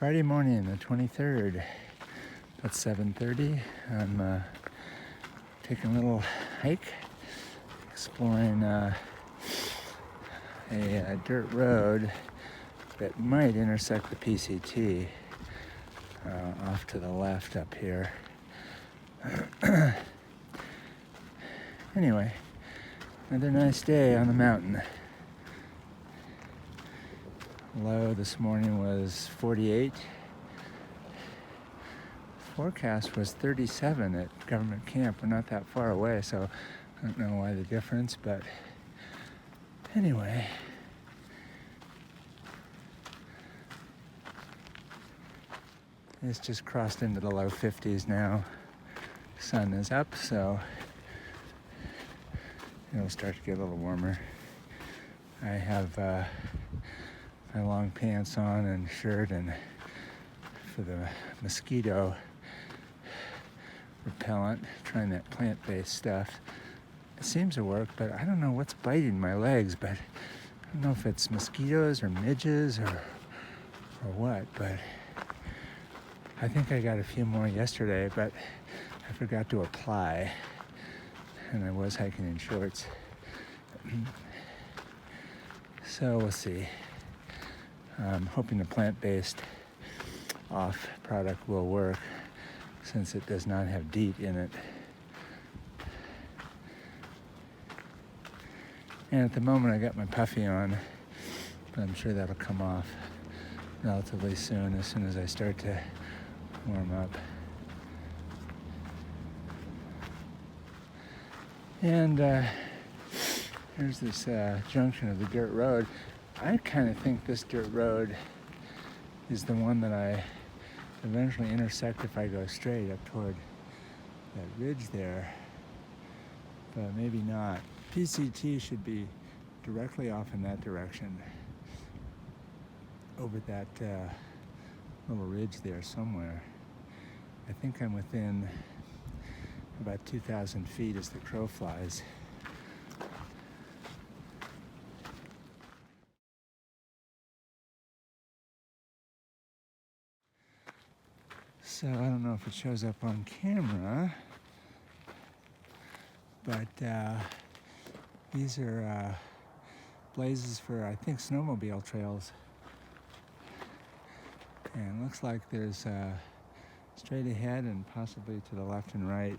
Friday morning, the 23rd, about 7:30. I'm taking a little hike, exploring a dirt road that might intersect the PCT off to the left up here. Anyway, another nice day on the mountain. Low this morning was 48. Forecast was 37 at government camp. We're not that far away, so I don't know why the difference, but anyway. It's just crossed into the low 50s now. Sun is up, so it'll start to get a little warmer. I have my long pants on and shirt, and for the mosquito repellent, trying that plant-based stuff. It seems to work, but I don't know what's biting my legs, but I don't know if it's mosquitoes or midges or what, but I think I got a few more yesterday, but I forgot to apply, and I was hiking in shorts. So we'll see. I'm hoping the plant-based off product will work since it does not have DEET in it. And at the moment I got my puffy on, but I'm sure that'll come off relatively soon as I start to warm up. And here's this junction of the dirt road. I kind of think this dirt road is the one that I eventually intersect if I go straight up toward that ridge there, but maybe not. PCT should be directly off in that direction, over that little ridge there somewhere. I think I'm within about 2,000 feet as the crow flies. So I don't know if it shows up on camera, but these are blazes for, I think, snowmobile trails. And it looks like there's straight ahead and possibly to the left and right.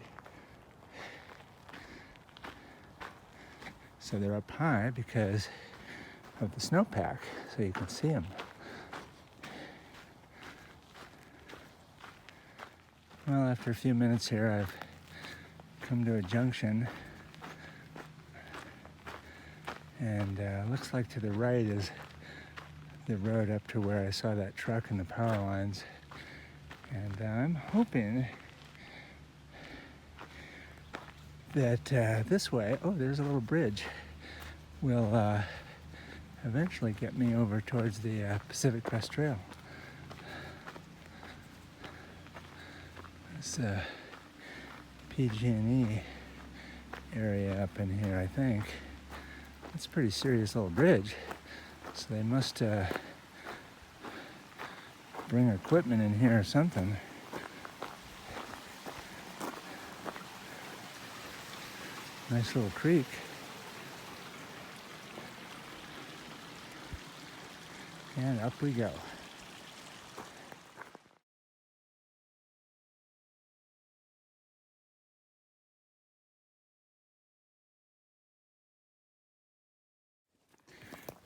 So they're up high because of the snowpack, so you can see them. Well, after a few minutes here, I've come to a junction, and looks like to the right is the road up to where I saw that truck and the power lines. And I'm hoping that this way, oh, there's a little bridge, will eventually get me over towards the Pacific Crest Trail. This PG&E area up in here, I think. It's a pretty serious little bridge. So they must bring equipment in here or something. Nice little creek. And up we go.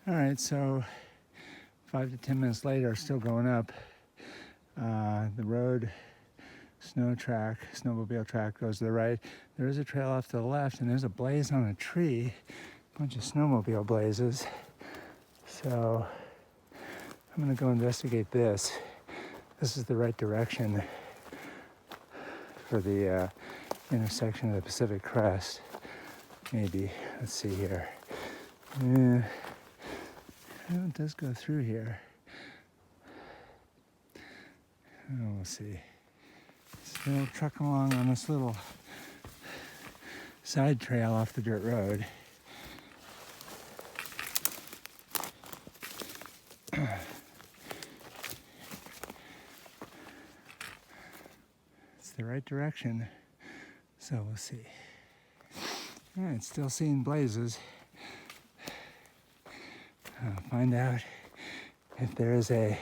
All right, so 5 to 10 minutes later, still going up. The road, snowmobile track goes to the right. There is a trail off to the left, and there's a blaze on a tree, a bunch of snowmobile blazes. So I'm gonna go investigate this. This is the right direction for the intersection of the Pacific Crest. Maybe, let's see here. Yeah. Well, it does go through here. Oh, we'll see. Still trucking along on this little side trail off the dirt road. the right direction. So we'll see. All right, still seeing blazes. I'll find out if there is a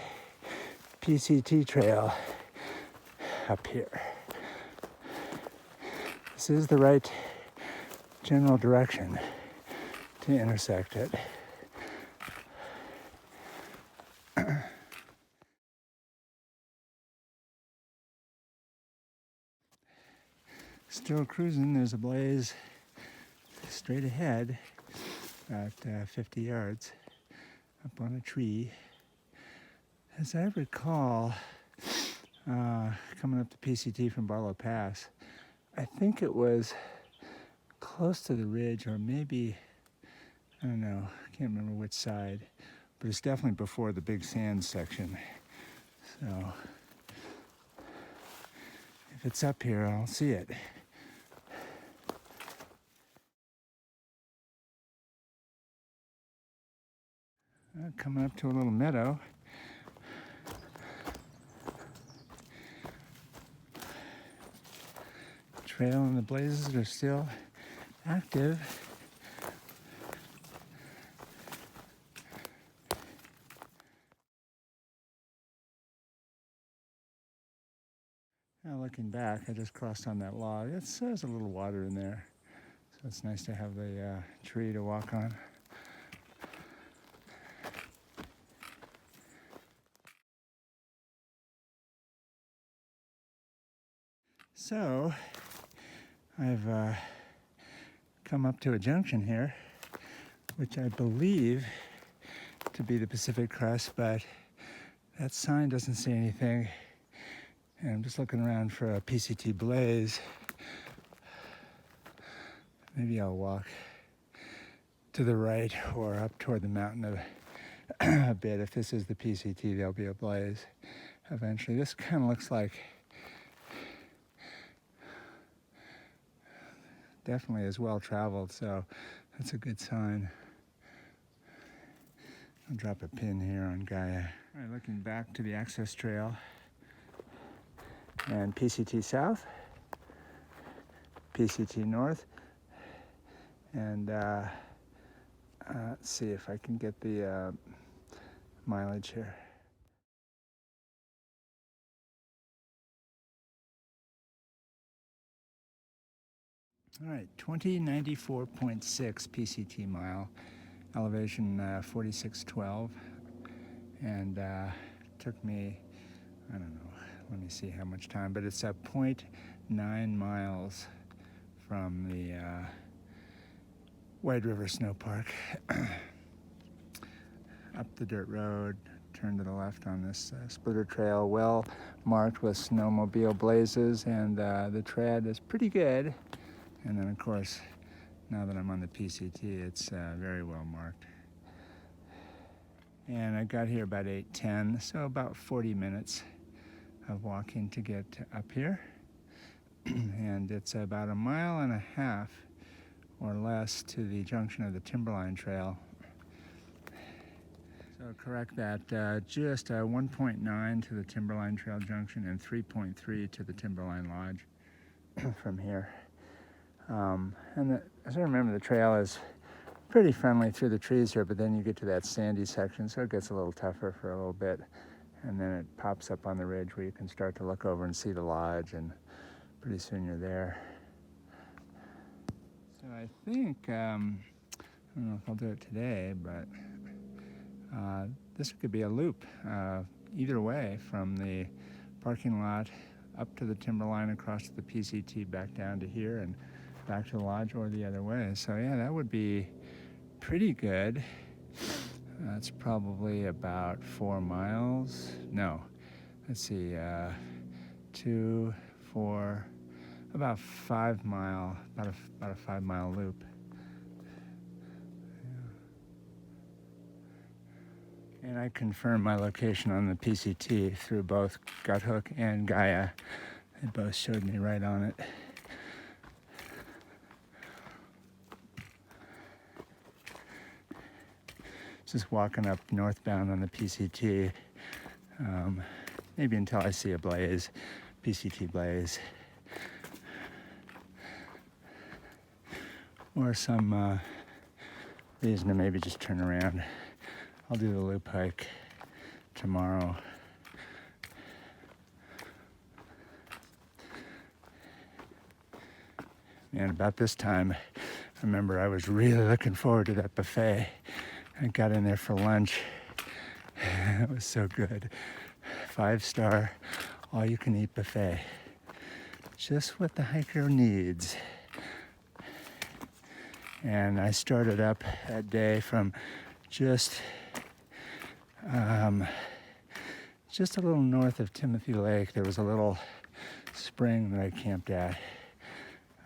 PCT trail up here. This is the right general direction to intersect it. Still cruising, there's a blaze straight ahead, about 50 yards up on a tree. As I recall, coming up to PCT from Barlow Pass, I think it was close to the ridge, or maybe, I don't know, I can't remember which side, but it's definitely before the big sand section. So if it's up here, I'll see it. Coming up to a little meadow. Trail and the blazes are still active. Now looking back, I just crossed on that log. There's a little water in there, so it's nice to have the tree to walk on. So I've come up to a junction here, which I believe to be the Pacific Crest, but that sign doesn't say anything. And I'm just looking around for a PCT blaze. Maybe I'll walk to the right or up toward the mountain a bit. If this is the PCT, there'll be a blaze eventually. This kind of looks like definitely is well traveled, so that's a good sign. I'll drop a pin here on Gaia. All right, looking back to the access trail and PCT South, PCT North, and let's see if I can get the mileage here. All right, 2094.6 PCT mile, elevation 4612, and took me, I don't know, let me see how much time, but it's 0.9 miles from the White River Snow Park. Up the dirt road, turn to the left on this splitter trail, well marked with snowmobile blazes, and the tread is pretty good. And then of course, now that I'm on the PCT, it's very well marked. And I got here about 8:10, so about 40 minutes of walking to get up here. And it's about 1.5 miles or less to the junction of the Timberline Trail. So correct that, just 1.9 to the Timberline Trail junction and 3.3 to the Timberline Lodge from here. As I remember, the trail is pretty friendly through the trees here, but then you get to that sandy section, so it gets a little tougher for a little bit. And then it pops up on the ridge where you can start to look over and see the lodge, and pretty soon you're there. So I think, I don't know if I'll do it today, but this could be a loop either way, from the parking lot up to the Timberline, across to the PCT, back down to here, and back to the lodge, or the other way. So yeah, that would be pretty good. That's probably about 4 miles. No, let's see, 2, 4, about 5 mile, about a 5 mile loop. Yeah. And I confirmed my location on the PCT through both Guthook and Gaia. They both showed me right on it. Just walking up northbound on the PCT, maybe until I see a blaze, PCT blaze. or some reason to maybe just turn around. I'll do the loop hike tomorrow. And about this time, I remember I was really looking forward to that buffet. I got in there for lunch. It was so good. 5-star, all-you-can-eat buffet. Just what the hiker needs. And I started up that day from just a little north of Timothy Lake. There was a little spring that I camped at.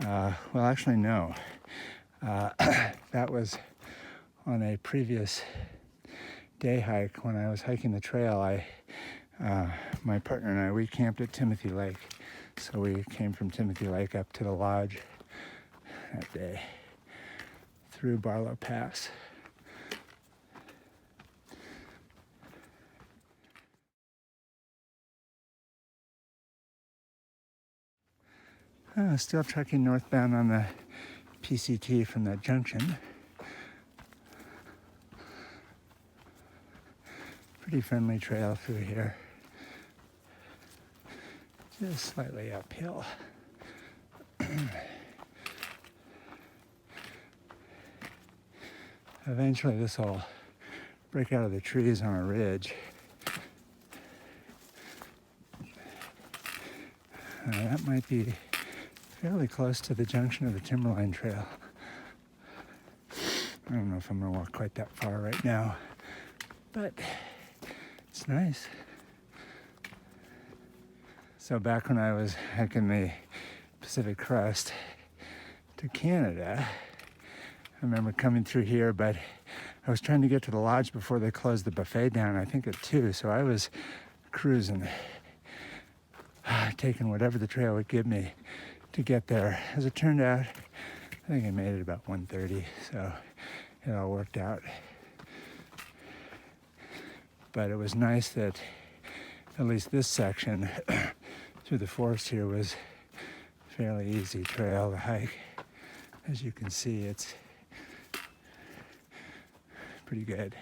Well, actually, no. That was on a previous day hike. When I was hiking the trail, my partner and I, we camped at Timothy Lake. So we came from Timothy Lake up to the lodge that day through Barlow Pass. Still trekking northbound on the PCT from that junction. Pretty friendly trail through here. Just slightly uphill. Eventually this will break out of the trees on a ridge. That might be fairly close to the junction of the Timberline Trail. I don't know if I'm going to walk quite that far right now, but it's nice. So back when I was hiking the Pacific Crest to Canada, I remember coming through here, but I was trying to get to the lodge before they closed the buffet down, I think at 2, so I was cruising, taking whatever the trail would give me to get there. As it turned out, I think I made it about 1:30, so it all worked out. But it was nice that at least this section through the forest here was fairly easy trail to hike. As you can see, it's pretty good.